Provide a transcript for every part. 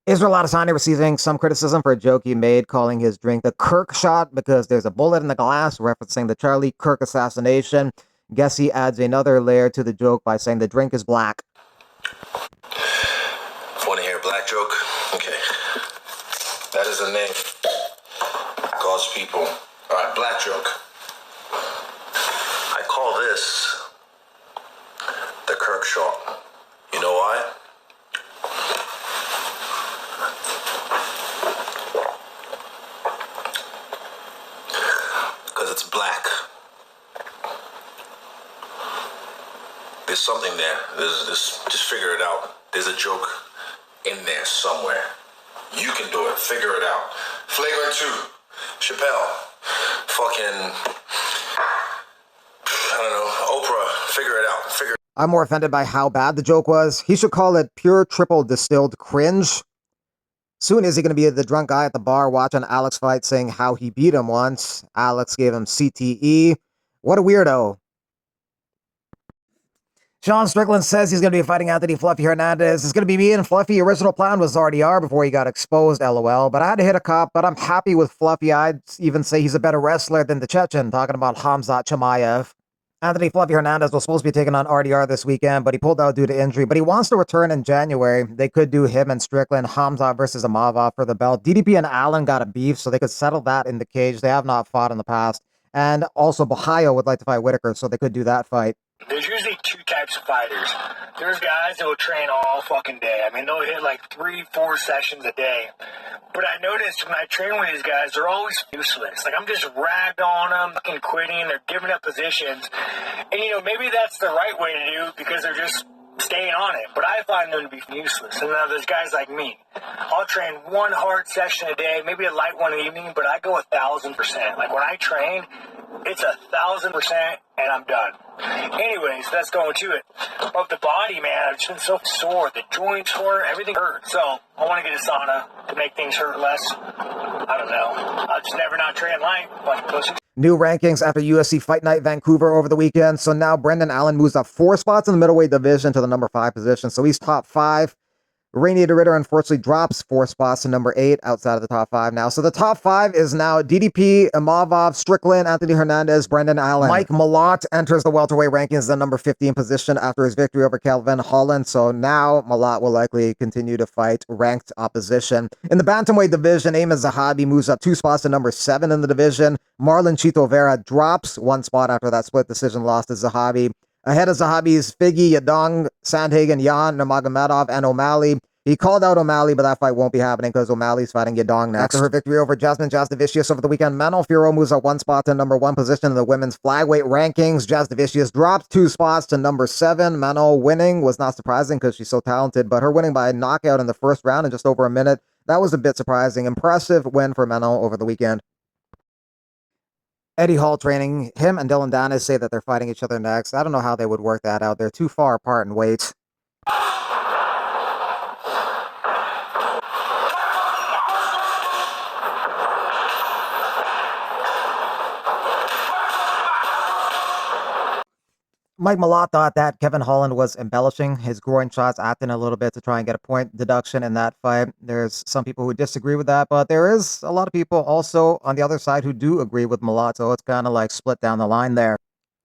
Israel Adesanya receiving some criticism for a joke he made calling his drink the Kirk shot because there's a bullet in the glass, referencing the Charlie Kirk assassination. Guess he adds another layer to the joke by saying the drink is black. Want to hear a black joke? Okay. That is a name. Calls people. All right, black joke. I call this the Kirk shot. You know why? Because it's black. There's something there. Just figure it out. There's a joke in there somewhere. You can do it. Figure it out. Flagrant 2. Chappelle. Fucking, I don't know, Oprah. Figure it out. I'm more offended by how bad the joke was. He should call it pure triple distilled cringe. Soon is he going to be the drunk guy at the bar watching Alex fight saying how he beat him once. Alex gave him CTE. What a weirdo. Sean Strickland says he's going to be fighting Anthony Fluffy Hernandez. It's going to be me and Fluffy. Original plan was RDR before he got exposed, LOL. But I had to hit a cop, but I'm happy with Fluffy. I'd even say he's a better wrestler than the Chechen, talking about Khamzat Chimaev. Anthony Fluffy Hernandez was supposed to be taking on RDR this weekend, but he pulled out due to injury. But he wants to return in January. They could do him and Strickland, Khamzat versus Amavov for the belt. DDP and Allen got a beef, so they could settle that in the cage. They have not fought in the past. And also, Bahio would like to fight Whitaker, so they could do that fight. There's usually two types of fighters. There's guys that will train all fucking day. I mean, they'll hit like 3-4 sessions a day. But I noticed when I train with these guys, they're always useless. Like, I'm just ragged on them, fucking quitting, they're giving up positions. And, you know, maybe that's the right way to do because they're just staying on it. But I find them to be useless. And now there's guys like me. I'll train one hard session a day, maybe a light one in the evening, but I go 1,000%. Like, when I train, it's 1,000% and I'm done. Anyways, let's go into it. Of the body, man, I've just been so sore. The joints hurt, everything hurts. So I want to get a sauna to make things hurt less. I don't know. I'll just never not train light. Bunch of pussies. New rankings after UFC Fight Night Vancouver over the weekend. So now Brendan Allen moves up 4 spots in the middleweight division to the number 5 position. So he's top 5. Rainier DeRitter unfortunately drops 4 spots to number 8 outside of the top 5 now. So the top 5 is now DDP, Amavov, Strickland, Anthony Hernandez, Brendan Allen. Mike Malott enters the welterweight rankings, the number 15 position after his victory over Calvin Holland. So now Malott will likely continue to fight ranked opposition. In the bantamweight division, Ayman Zahabi moves up 2 spots to number 7 in the division. Marlon Chito Vera drops 1 spot after that split decision loss to Zahabi. Ahead of Zahabi's Figgy, Yadong, Sandhagen, Yan, Nurmagomedov, and O'Malley. He called out O'Malley, but that fight won't be happening because O'Malley's fighting Yadong next. After her victory over Jasmine Jasdavicius over the weekend, Manon Fiorot moves up 1 spot to number 1 position in the women's flyweight rankings. Jasdavicius dropped 2 spots to number 7. Manon winning was not surprising because she's so talented, but her winning by a knockout in the first round in just over a minute, that was a bit surprising. Impressive win for Manon over the weekend. Eddie Hall training, him and Dylan Danis say that they're fighting each other next. I don't know how they would work that out. They're too far apart in weight. Mike Malott thought that Kevin Holland was embellishing his groin shots, acting a little bit to try and get a point deduction in that fight. There's some people who disagree with that, but there is a lot of people also on the other side who do agree with Malott, so it's kind of like split down the line there.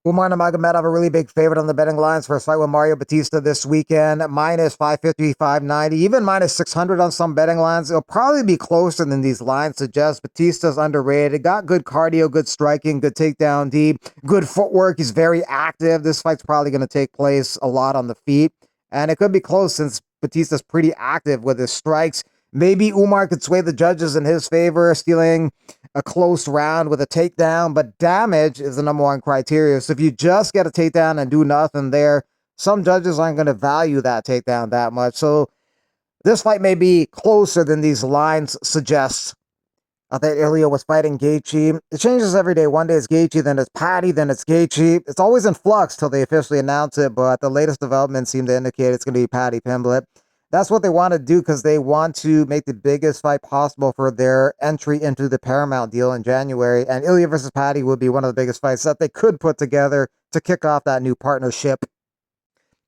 Umar Nurmagomedov, a really big favorite on the betting lines for a fight with Mario Batista this weekend. Minus 550, 590, even minus 600 on some betting lines. It'll probably be closer than these lines suggest. Batista's underrated. Got good cardio, good striking, good takedown deep, good footwork. He's very active. This fight's probably going to take place a lot on the feet. And it could be close since Batista's pretty active with his strikes. Maybe Umar could sway the judges in his favor, stealing a close round with a takedown, but damage is the number 1 criteria. So if you just get a takedown and do nothing there, some judges aren't going to value that takedown that much. So this fight may be closer than these lines suggest. I thought Ilya was fighting Gaethje. It changes every day. One day it's Gaethje, then it's Patty, then it's Gaethje. It's always in flux till they officially announce it, but the latest developments seem to indicate it's going to be Patty Pimblett. That's what they want to do because they want to make the biggest fight possible for their entry into the Paramount deal in January. And Ilya versus Patty would be one of the biggest fights that they could put together to kick off that new partnership.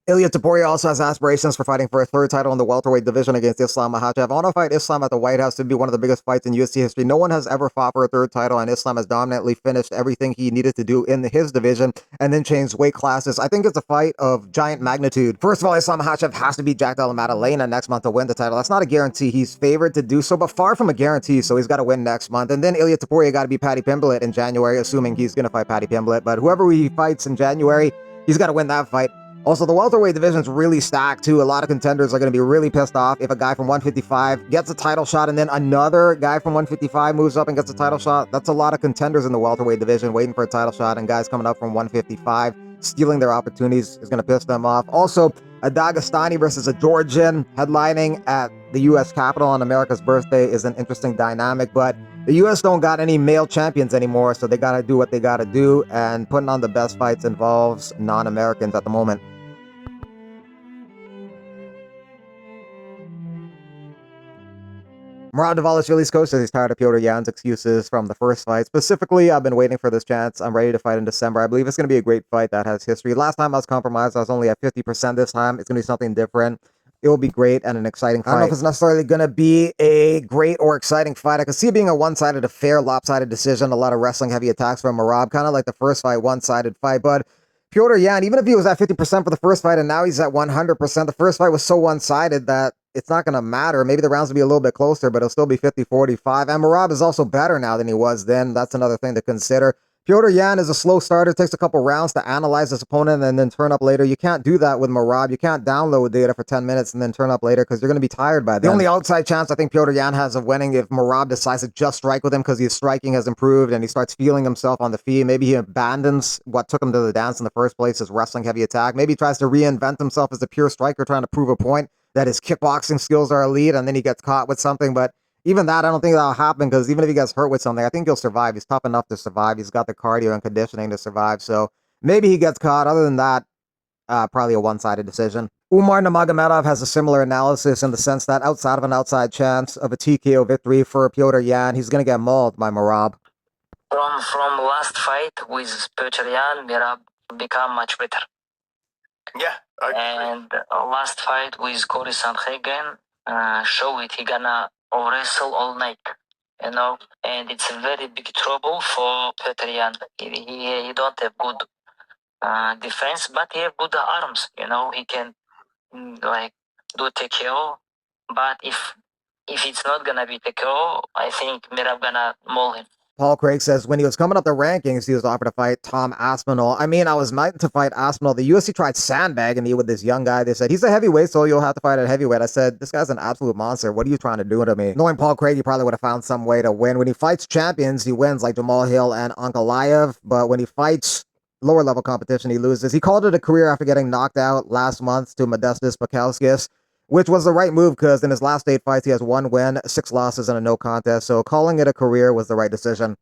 Ilya Topuria also has aspirations for fighting for a third title in the welterweight division against Islam Makhachev. I want to fight Islam at the White House to be one of the biggest fights in UFC history. No one has ever fought for a third title, and Islam has dominantly finished everything he needed to do in his division and then changed weight classes. I think it's a fight of giant magnitude. First of all, Islam Makhachev has to beat Jack Della Maddalena next month to win the title. That's not a guarantee. He's favored to do so, but far from a guarantee, so he's got to win next month. And then Ilya Topuria got to beat Paddy Pimblett in January, assuming he's going to fight Paddy Pimblett. But whoever he fights in January, he's got to win that fight. Also, the welterweight division is really stacked, too. A lot of contenders are going to be really pissed off if a guy from 155 gets a title shot and then another guy from 155 moves up and gets a title shot. That's a lot of contenders in the welterweight division waiting for a title shot, and guys coming up from 155 stealing their opportunities is going to piss them off. Also, a Dagestani versus a Georgian headlining at the U.S. Capitol on America's birthday is an interesting dynamic, but the U.S. don't got any male champions anymore, so they got to do what they got to do, and putting on the best fights involves non-Americans at the moment. Merab Dvalishvili's coach says he's tired of Petr Yan's excuses from the first fight. Specifically, I've been waiting for this chance. I'm ready to fight in December. I believe it's going to be a great fight that has history. Last time I was compromised, I was only at 50%. This time, it's going to be something different. It will be great and an exciting fight. I don't know if it's necessarily going to be a great or exciting fight. I could see it being a one-sided affair, lopsided decision, a lot of wrestling heavy attacks from Merab, kind of like the first fight, one-sided fight. But Petr Yan, even if he was at 50% for the first fight and now he's at 100%, the first fight was so one-sided that it's not going to matter. Maybe the rounds will be a little bit closer, but it'll still be 50-45. And Merab is also better now than he was then. That's another thing to consider. Petr Yan is a slow starter, takes a couple rounds to analyze his opponent and then turn up later. You can't do that with Merab. You can't download data for 10 minutes and then turn up later because you're going to be tired by then. The only outside chance I think Petr Yan has of winning if Merab decides to just strike with him because his striking has improved and he starts feeling himself on the feet. Maybe he abandons what took him to the dance in the first place, his wrestling heavy attack. Maybe he tries to reinvent himself as a pure striker trying to prove a point that his kickboxing skills are elite and then he gets caught with something. But even that, I don't think that'll happen because even if he gets hurt with something, I think he'll survive. He's tough enough to survive. He's got the cardio and conditioning to survive. So maybe he gets caught. Other than that, probably a one-sided decision. Umar Nurmagomedov has a similar analysis in the sense that outside of an outside chance of a TKO victory for Petr Yan, he's going to get mauled by Merab. From last fight with Petr Yan, Merab become much better. Yeah, I agree. And last fight with Corey Sandhagen show it. He gonna wrestle all night, you know. And it's a very big trouble for Petr Yan. He don't have good defense, but he have good arms. You know, he can like do TKO. But if it's not gonna be TKO, I think Merab gonna maul him. Paul Craig says when he was coming up the rankings, he was offered to fight Tom Aspinall. I mean, I was meant to fight Aspinall. The UFC tried sandbagging me with this young guy. They said, he's a heavyweight, so you'll have to fight at heavyweight. I said, this guy's an absolute monster. What are you trying to do to me? Knowing Paul Craig, he probably would have found some way to win. When he fights champions, he wins like Jamal Hill and Ankalaev. But when he fights lower level competition, he loses. He called it a career after getting knocked out last month to Modestas Bukauskas, which was the right move because in his last 8 fights, he has 1 win, 6 losses, and a no contest. So calling it a career was the right decision.